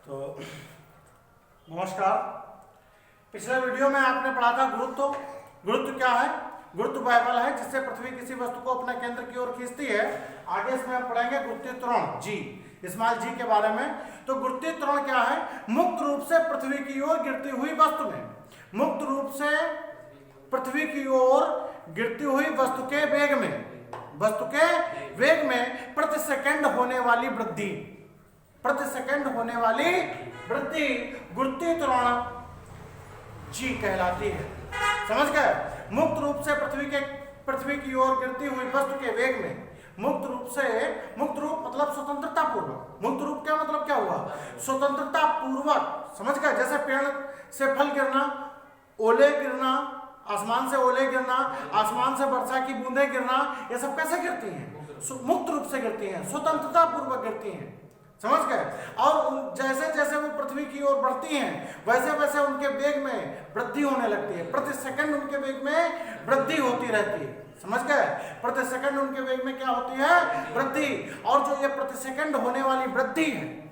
तो नमस्कार। पिछले वीडियो में आपने पढ़ा था गुरुत्व। गुरुत्व क्या है? गुरुत्व वह बल है जिससे पृथ्वी किसी वस्तु को अपने केंद्र की ओर खींचती है। आगे इसमें हम पढ़ेंगे गुरुत्वीय त्वरण जी, स्मॉल जी के बारे में। तो गुरुत्वीय त्वरण क्या है? मुक्त रूप से पृथ्वी की ओर गिरती हुई वस्तु में, मुक्त रूप से पृथ्वी की ओर गिरती हुई वस्तु के वेग में प्रति सेकंड होने वाली वृद्धि, प्रति सेकंड होने वाली वृद्धि गुरुत्वीय त्वरण जी कहलाती है। समझ गए? मुक्त रूप से पृथ्वी की ओर गिरती हुई वस्तु के वेग में, मुक्त रूप मतलब स्वतंत्रता पूर्वक। मुक्त रूप क्या मतलब क्या हुआ? स्वतंत्रता पूर्वक। समझ गए? जैसे पेड़ से फल गिरना, ओले गिरना, आसमान से ओले गिरना, आसमान से वर्षा की बूंदें गिरना, ये सब कैसे गिरती हैं? मुक्त रूप से गिरती हैं, स्वतंत्रता पूर्वक गिरती हैं। समझ गए? और जैसे जैसे वो पृथ्वी की ओर बढ़ती हैं वैसे वैसे उनके वेग में वृद्धि होने लगती है। प्रति सेकंड उनके वेग में वृद्धि होती रहती है। समझ गए? प्रति सेकंड उनके वेग में क्या होती है? वृद्धि। और जो ये प्रति सेकंड होने वाली वृद्धि है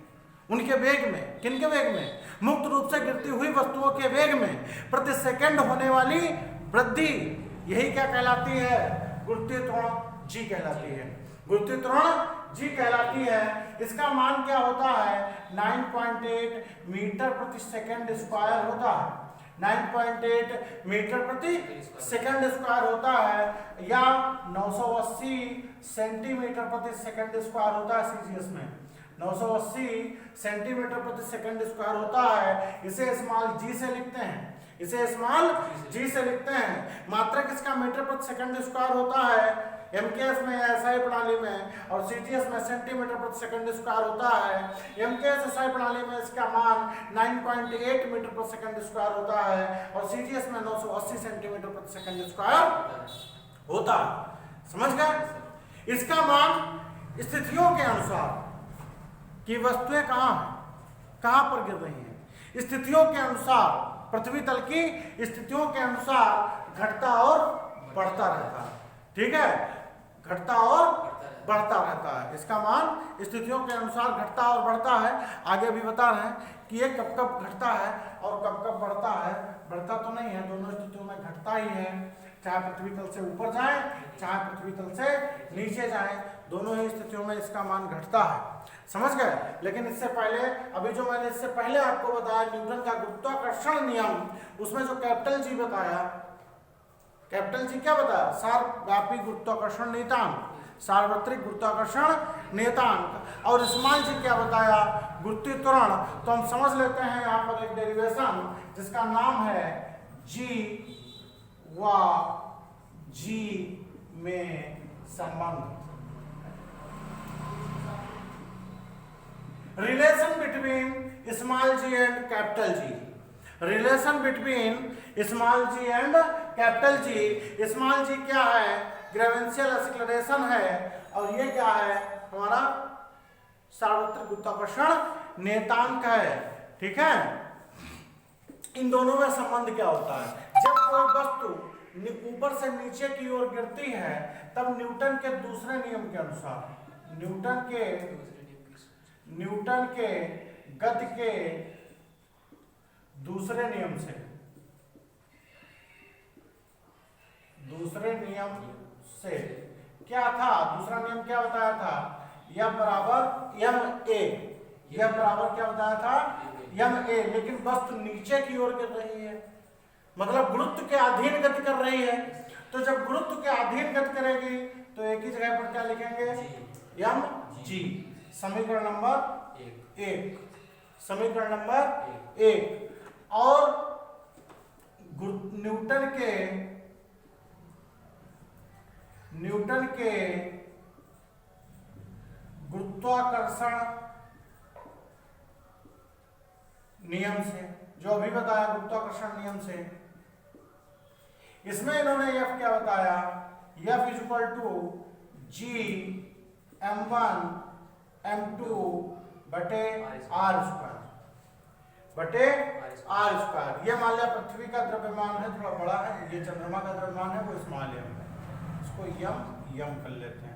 उनके वेग में, किनके वेग में? मुक्त रूप से गिरती हुई वस्तुओं के वेग में प्रति सेकंड होने वाली वृद्धि, यही क्या कहलाती है? गुरुत्वीय त्वरण जी कहलाती है। गुरुत्वीय त्वरण जी कहलाती है। इसका मान क्या होता है? 9.8 मीटर प्रति सेकंड स्क्वायर होता है। 9.8 मीटर प्रति सेकंड स्क्वायर होता है, या 980 सेंटीमीटर प्रति सेकंड स्क्वायर होता है। सीजीएस में 980 सेंटीमीटर प्रति सेकंड स्क्वायर होता है। इसे स्मॉल जी से लिखते हैं, इसे स्मॉल जी से लिखते हैं। मात्रक इसका मीटर प्रति सेकंड स्क्वायर होता है एमकेएस में, एसआई प्रणाली में, और सीजीएस में सेंटीमीटर प्रति सेकंड स्क्वायर होता है। एमकेएस एसआई प्रणाली में इसका मान 9.8 मीटर प्रति सेकंड स्क्वायर होता है, और सीजीएस में 980 सेंटीमीटर प्रति सेकंड स्क्वायर होता है। समझ गए? इसका मान स्थितियों के अनुसार कि वस्तुएं कहां पर गिर रही हैं, स्थितियों के अनुसार, पृथ्वी तल की स्थितियों के अनुसार घटता और बढ़ता रहता है। ठीक है? घटता और बढ़ता रहता है। इसका मान स्थितियों के अनुसार घटता और बढ़ता है। आगे भी बता रहे हैं कि ये कब कब घटता है और कब कब बढ़ता है। बढ़ता तो नहीं है, दोनों स्थितियों में घटता ही है। चाहे पृथ्वी तल से ऊपर जाए, चाहे पृथ्वी तल से नीचे जाए, दोनों ही स्थितियों में इसका मान घटता है। समझ गए? लेकिन इससे पहले, अभी जो मैंने इससे पहले आपको बताया न्यूटन का गुरुत्वाकर्षण नियम, उसमें जो कैपिटल जी बताया, कैपिटल जी क्या बताया? सार्वव्यापी गुरुत्वाकर्षण नियतांक, सार्वत्रिक गुरुत्वाकर्षण नियतांक। और स्मॉल जी क्या बताया? गुरुत्वीय त्वरण। तो हम समझ लेते हैं यहाँ पर एक डेरिवेशन जिसका नाम है जी व जी में संबंध। Relation between small G and capital G, relation between small G and capital G. Small G क्या है? ग्रेविटेशनल एक्सीलरेशन है, और ये क्या है? हमारा सार्वत्रिक गुरुत्वाकर्षण नियतांक है। ठीक है? इन दोनों में संबंध क्या होता है? जब कोई वस्तु ऊपर से नीचे की ओर गिरती है तब न्यूटन के दूसरे नियम के अनुसार, न्यूटन के गति के दूसरे नियम से, क्या था? दूसरा नियम क्या बताया था? F बराबर ma। F बराबर क्या बताया था? ma। लेकिन वस्तु नीचे की ओर गिर रही है, मतलब गुरुत्व के अधीन गति कर रही है। तो जब गुरुत्व के अधीन गति करेगी तो एक ही जगह पर क्या लिखेंगे? mg। समीकरण नंबर 1, समीकरण नंबर 1। और न्यूटन के गुरुत्वाकर्षण नियम से, जो अभी बताया गुरुत्वाकर्षण नियम से, इसमें इन्होंने F क्या बताया? F equal to ji m1 m2 बटे r स्क्वायर, बटे r स्क्वायर। ये मान लिया पृथ्वी का द्रव्यमान है, थोड़ा बड़ा है, ये चंद्रमा का द्रव्यमान है, वो स्मॉल m है, इसको यम कर लेते हैं।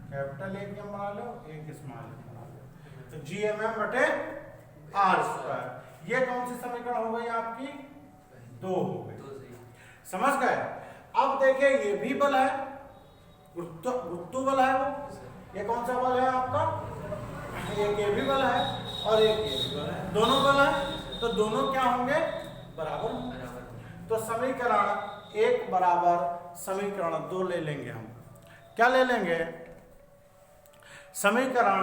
कैपिटल एक एम बना लो, एक स्मॉल एम बना लो। तो तो GMM/r²। ये कौन सी समीकरण हो गई आपकी? 2 हो गई। समझ गए? अब देखिए ये भी बल है, गुरुत्व बल है वो। ये कौन सा बल है आपका? एक ये भी बल है और एक ये भी बल है, दोनों बल है। तो दोनों क्या होंगे? बराबर होंगे। तो समीकरण 1 बराबर समीकरण 2 ले लेंगे हम। क्या ले लेंगे? समीकरण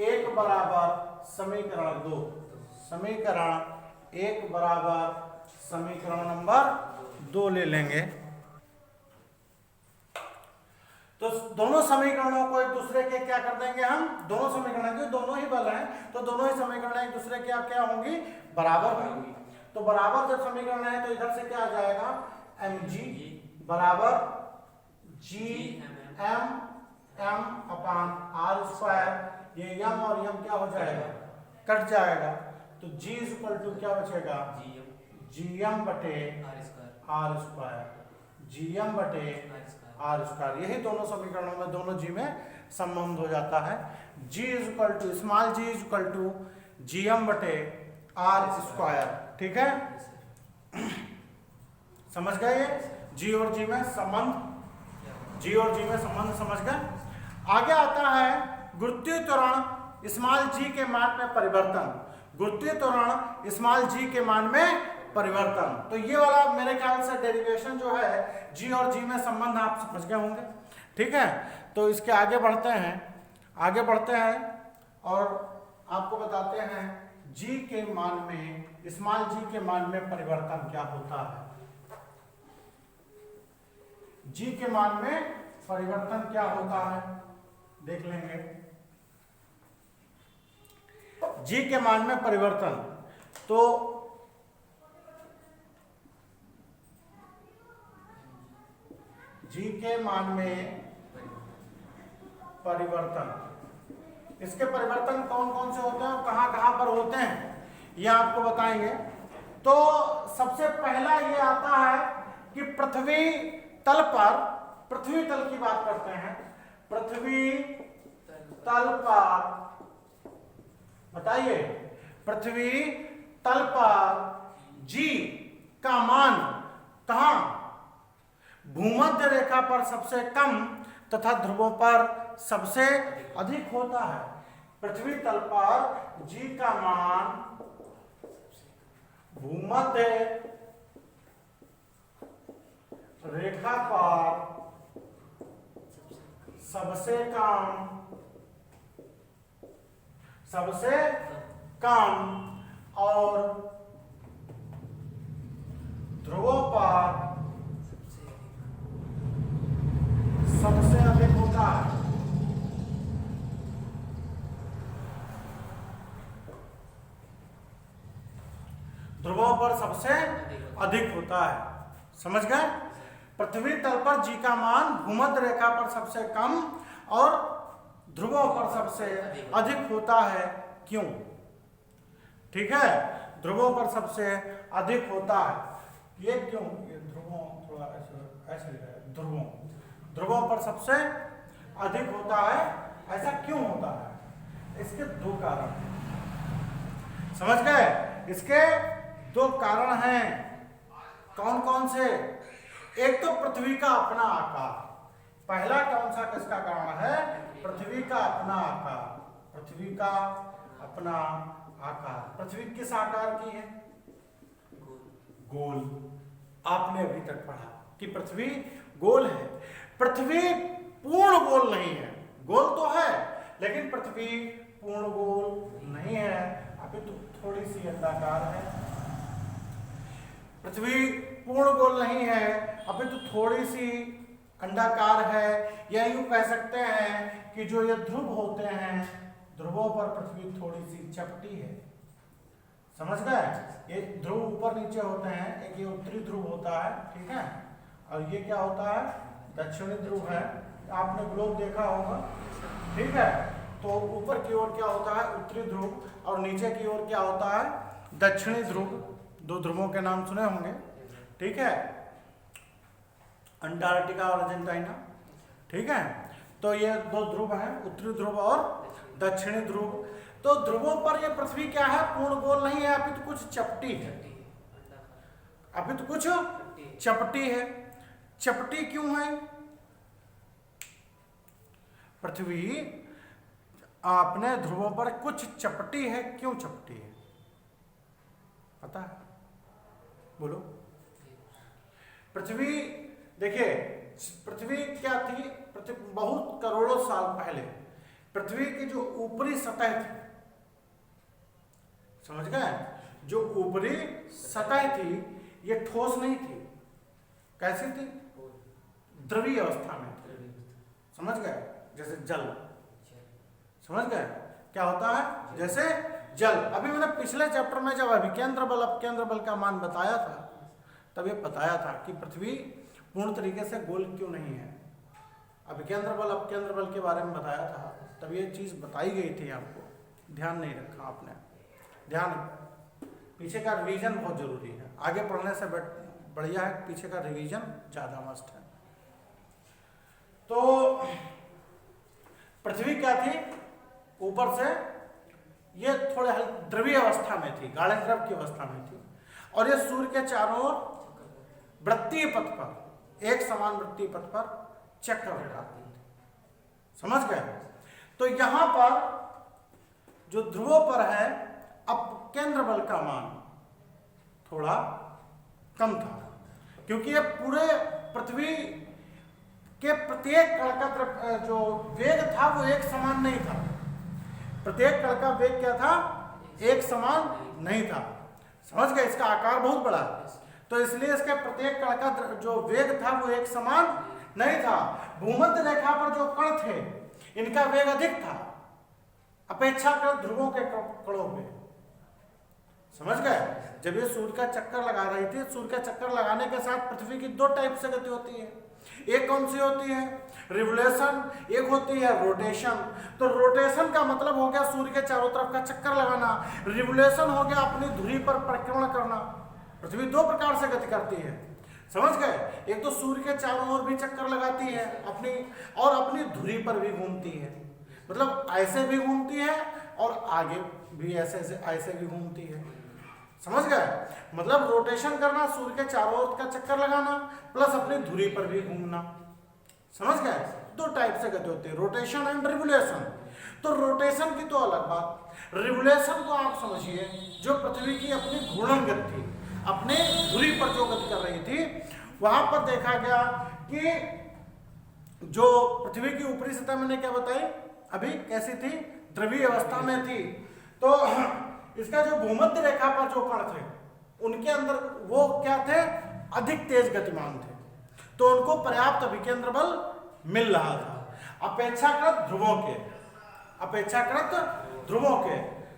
1 बराबर समीकरण 2। समीकरण 1 बराबर समीकरण नंबर 2 ले लेंगे। तो दोनों समीकरणों को एक दूसरे के क्या कर देंगे हम? दोनों समीकरण, जो दोनों ही बल हैं तो दोनों ही समीकरण एक दूसरे के क्या होंगी? बराबर होंगी। तो बराबर जब समीकरण है तो इधर से क्या आ जाएगा? mg बराबर GMM/r²। ये यम और यम क्या हो जाएगा? कट जाएगा। तो g इक्वल टू क्या बचेगा? GM/r²। GM/r²। यही दोनों समीकरणों में दोनों g में संबंध हो जाता है। Small g equal to GM/r²। ठीक है, समझ गए? ये g और g में संबंध, समझ गए? आगे आता है गुरुत्वीय त्वरण स्मॉल g के मान में परिवर्तन। गुरुत्वीय त्वरण स्मॉल g के मान में परिवर्तन। तो ये वाला मेरे ख्याल से डेरिवेशन जो है g और g में संबंध आप समझ गए होंगे। ठीक है, तो इसके आगे बढ़ते हैं और आपको बताते हैं g के मान में, स्मॉल g के मान में परिवर्तन क्या होता है। g के मान में परिवर्तन क्या होता है देख लेंगे। g के मान में परिवर्तन, तो g के मान में परिवर्तन, इसके परिवर्तन कौन कौन से होते हैं और कहां कहां पर होते हैं यह आपको बताएंगे। तो सबसे पहला ये आता है कि पृथ्वी तल पर, पृथ्वी तल की बात करते हैं, पृथ्वी तल पर बताइए, पृथ्वी तल पर g का मान कहां? भूमध्य रेखा पर सबसे कम तथा ध्रुवों पर सबसे अधिक होता है। पृथ्वी तल पर g का मान भूमध्य रेखा पर सबसे कम और ध्रुवों पर सबसे अधिक होता है। ध्रुवों पर सबसे अधिक होता है। समझ गए? पृथ्वी तल पर g का मान भूमध्य रेखा पर सबसे कम और ध्रुवों पर सबसे अधिक होता है। क्यों? ठीक है, ध्रुवों पर सबसे अधिक होता है। ये क्यों? ये ध्रुवों थोड़ा ऐसे ध्रुवों पर सबसे अधिक होता है, ऐसा क्यों होता है? इसके 2 कारण हैं। समझ गए? इसके 2 कारण हैं। कौन कौन से? एक तो पृथ्वी का अपना आकार। पहला कौन सा किसका कारण है? पृथ्वी का अपना आकार। पृथ्वी का अपना आकार। पृथ्वी किस आकार की है? गोल। आपने अभी तक पढ़ा कि पृथ्वी गोल है। पृथ्वी पूर्ण गोल नहीं है, गोल तो है लेकिन पृथ्वी पूर्ण गोल नहीं है, अभी तो थोड़ी सी अंडाकार है। पृथ्वी पूर्ण गोल नहीं है, अभी तो थोड़ी सी अंडाकार है। या यूं कह सकते हैं कि जो ये ध्रुव होते हैं, ध्रुवों पर पृथ्वी थोड़ी सी चपटी है। समझ गए? ये ध्रुव ऊपर नीचे होते हैं, एक ये उत्तरी ध्रुव होता है, ठीक है, और ये क्या होता है? दक्षिणी ध्रुव है। आपने ग्लोब देखा होगा, ठीक है। तो ऊपर की ओर क्या होता है? उत्तरी ध्रुव, और नीचे की ओर क्या होता है? दक्षिणी ध्रुव। 2 ध्रुवों के नाम सुने होंगे, ठीक है, अंटार्कटिका और अर्जेंटीना, ठीक है। तो ये 2 ध्रुव हैं, उत्तरी ध्रुव और दक्षिणी ध्रुव। तो ध्रुवों पर ये पृथ्वी क्या है, पूर्ण गोल नहीं है, अभी तो कुछ चपटी है, अभी तो कुछ चपटी है। चपटी क्यों है? पृथ्वी अपने ध्रुवों पर कुछ चपटी है, क्यों चपटी है पता है? बोलो। पृथ्वी देखिए, पृथ्वी क्या थी, पृथ्वी बहुत करोड़ों साल पहले पृथ्वी की जो ऊपरी सतह थी, समझ गए, जो ऊपरी सतह थी ये ठोस नहीं थी, कैसी थी, द्रवीय अवस्था में थी, समझ गए, जैसे जल, समझ गए क्या होता है, जैसे जल। अभी मैंने पिछले चैप्टर में जब अभिकेंद्र बल अपकेंद्र बल का मान बताया था तब ये बताया था कि पृथ्वी पूर्ण तरीके से गोल क्यों नहीं है। अभिकेंद्र बल अपकेंद्र बल के बारे में बताया था, तब ये चीज बताई गई थी, आपको ध्यान नहीं रखा आपने। ध्यान, पीछे का रिवीजन बहुत जरूरी है, आगे पढ़ने से बढ़िया है पीछे का रिवीजन ज्यादा मस्ट है। तो पृथ्वी क्या थी, ऊपर से ये थोड़े द्रवीय अवस्था में थी, गाढ़े द्रव की अवस्था में थी, और ये सूर्य के चारों ओर वृत्तीय पथ पर, एक समान वृत्तीय पथ पर चक्कर लगाती थी, समझ गए। तो यहां पर जो ध्रुवों पर है अपकेंद्र बल का मान थोड़ा कम था, क्योंकि ये पूरे पृथ्वी के प्रत्येक कण का जो वेग था वो एक समान नहीं था, प्रत्येक कण का वेग क्या था, एक समान नहीं था, समझ गए। इसका आकार बहुत बड़ा है, तो इसलिए इसके प्रत्येक कण का जो वेग था वो एक समान नहीं था। भूमध्य रेखा पर जो कण थे इनका वेग अधिक था अपेक्षाकृत ध्रुवों के कणों में, समझ गए। जब ये सूर्य का चक्कर लगा रही थी, सूर्य का चक्कर लगाने के साथ पृथ्वी की दो टाइप से गति होती है, एक कौन सी होती है, रिवोल्यूशन, एक होती है रोटेशन। तो रोटेशन का मतलब हो गया सूर्य के चारों तरफ का चक्कर लगाना, रिवोल्यूशन हो गया अपनी धुरी पर परिक्रमण करना। पृथ्वी दो प्रकार से गति करती है, समझ गए। एक तो सूर्य के चारों ओर भी चक्कर लगाती है अपनी, और अपनी धुरी पर भी घूमती है, मतलब ऐसे भी घूमती है और आगे भी ऐसे भी घूमती है, समझ गए। मतलब रोटेशन करना, सूर्य के चारों ओर का चक्कर लगाना प्लस अपनी धुरी पर भी घूमना, समझ गए। दो टाइप से गति होती है, रोटेशन एंड रिवोल्यूशन। तो रोटेशन की तो अलग बात, रिवोल्यूशन को आप समझिए, जो पृथ्वी की अपनी घूर्णन गति थी, अपने धुरी पर जो गति कर रही थी, वहां पर देखा गया कि जो पृथ्वी की ऊपरी सतह मैंने क्या बताई अभी कैसी थी, द्रवीय अवस्था में थी। तो इसका जो भूमध्य रेखा पर जो कण थे उनके अंदर वो क्या थे, अधिक तेज गतिमान थे, तो उनको पर्याप्त अभिकेंद्र बल मिल रहा था अपेक्षाकृत ध्रुवों के,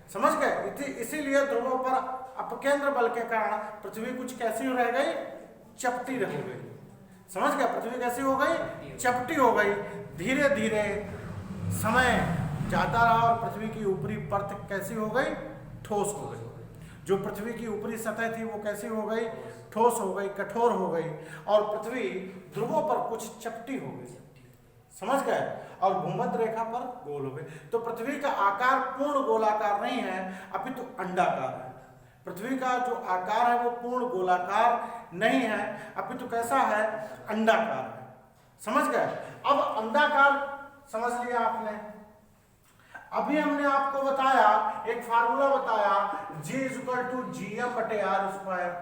समझ गए। इसीलिए ध्रुवों पर अपकेंद्र बल के कारण पृथ्वी कुछ कैसी रह गई, चपटी रह गई, समझ गए। पृथ्वी कैसी हो गई, चपटी हो गई। धीरे धीरे समय जाता रहा और पृथ्वी की ऊपरी परत कैसी हो गई, ठोस हो गई। जो पृथ्वी की ऊपरी सतह थी वो कैसी हो गई, ठोस हो गई, कठोर हो गई, और पृथ्वी ध्रुवों पर कुछ चपटी हो गई, समझ गए, और भूमध्य रेखा पर गोल हो गई। तो पृथ्वी का आकार पूर्ण गोलाकार नहीं है, अपितु अंडाकार है। पृथ्वी का जो आकार है वो पूर्ण गोलाकार नहीं है, अपितु कैसा है, अंडाकार है, समझ गए। अब अंडाकार समझ लिया आपने। अभी हमने आपको बताया, एक फार्मूला बताया, G इक्वल टू GM बटे R square,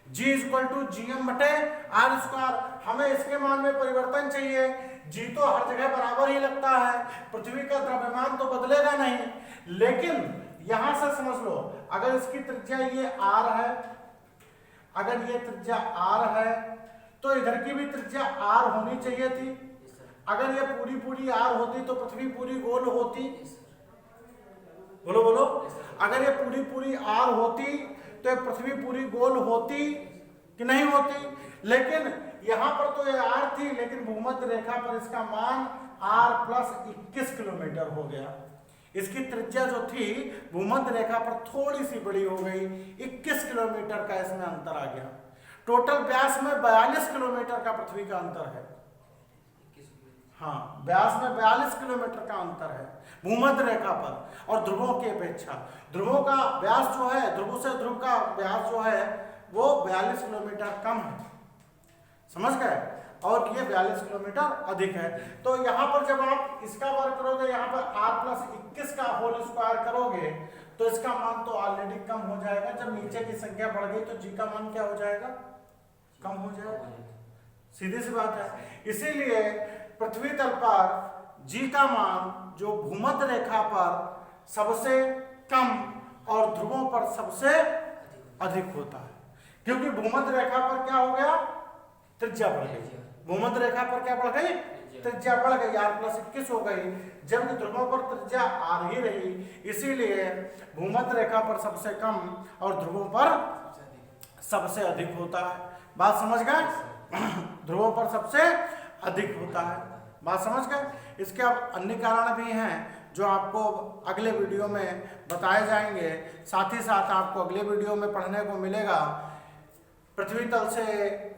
G equal to GM बटे R स्क्वायर। हमें इसके मान में परिवर्तन चाहिए, G तो हर जगह बराबर ही लगता है, पृथ्वी का द्रव्यमान तो बदलेगा नहीं, लेकिन यहां से समझ लो, अगर इसकी त्रिज्या ये R है, अगर ये त्रिज्या R है तो इधर की भी त्रिज्या R होनी चाहिए थी। अगर ये पूरी R होती तो पृथ्वी पूरी गोल होती, बोलो बोलो। अगर ये पूरी R होती तो ये पृथ्वी पूरी गोल होती कि नहीं होती, लेकिन यहां पर तो ये R थी, लेकिन भूमध्य रेखा पर इसका मान R प्लस 21 किलोमीटर हो गया। इसकी त्रिज्या जो थी भूमध्य रेखा पर थोड़ी सी बड़ी हो गई, 21 किलोमीटर का इसमें अंतर आ गया। टोटल व्यास में 42 किलोमीटर का पृथ्वी का अंतर है। हाँ, व्यास में 42 किलोमीटर का अंतर है भूमध्य रेखा पर और ध्रुवों की अपेक्षा। ध्रुवों का व्यास जो है, ध्रुव से ध्रुव का व्यास जो है वो 42 किलोमीटर कम है, समझ गए, और ये 42 किलोमीटर अधिक है। तो यहाँ पर जब आप इसका वर्ग करोगे, यहाँ पर r+21 का होल स्क्वायर करोगे तो इसका मान तो ऑलरेडी कम हो जाएगा। जब नीचे की संख्या बढ़ गई तो जी का मान क्या हो जाएगा, कम हो जाएगा, सीधी सी बात है। इसीलिए पृथ्वी तल पर जी का मान जो भूमध्य रेखा पर सबसे कम और ध्रुवों पर सबसे अधिक होता है, क्योंकि भूमध्य रेखा पर क्या हो गया, त्रिज्या बढ़ गई। भूमध्य रेखा पर क्या बढ़ गई, त्रिज्या बढ़ गई, r+21 हो गई, जबकि ध्रुवों पर त्रिज्या r ही रही। इसीलिए भूमध्य रेखा पर सबसे कम और ध्रुवों पर सबसे अधिक होता है। बात समझ गए, ध्रुवों पर सबसे अधिक होता है, बात समझ गए। इसके अब अन्य कारण भी हैं जो आपको अगले वीडियो में बताए जाएंगे। साथ ही साथ आपको अगले वीडियो में पढ़ने को मिलेगा पृथ्वी तल से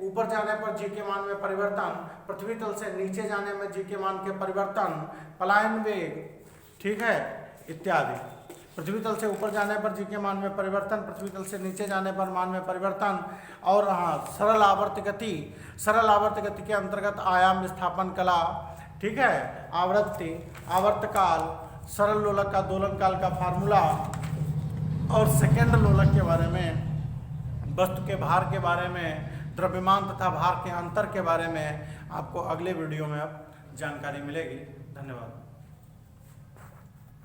ऊपर जाने पर जी के मान में परिवर्तन, पृथ्वी तल से नीचे जाने में जी के मान के परिवर्तन, पलायन वेग, ठीक है, इत्यादि। पृथ्वी तल से ऊपर जाने पर जी के मान में परिवर्तन, पृथ्वी तल से नीचे जाने पर मान में परिवर्तन, और हाँ, सरल आवर्त गति, सरल आवर्त गति के अंतर्गत आयाम विस्थापन कला, ठीक है, आवृत्ति, आवर्तकाल, सरल लोलक का दोलन काल का फार्मूला, और सेकेंड लोलक के बारे में, वस्तु के भार के बारे में, द्रव्यमान तथा भार के अंतर के बारे में आपको अगले वीडियो में अब जानकारी मिलेगी। धन्यवाद।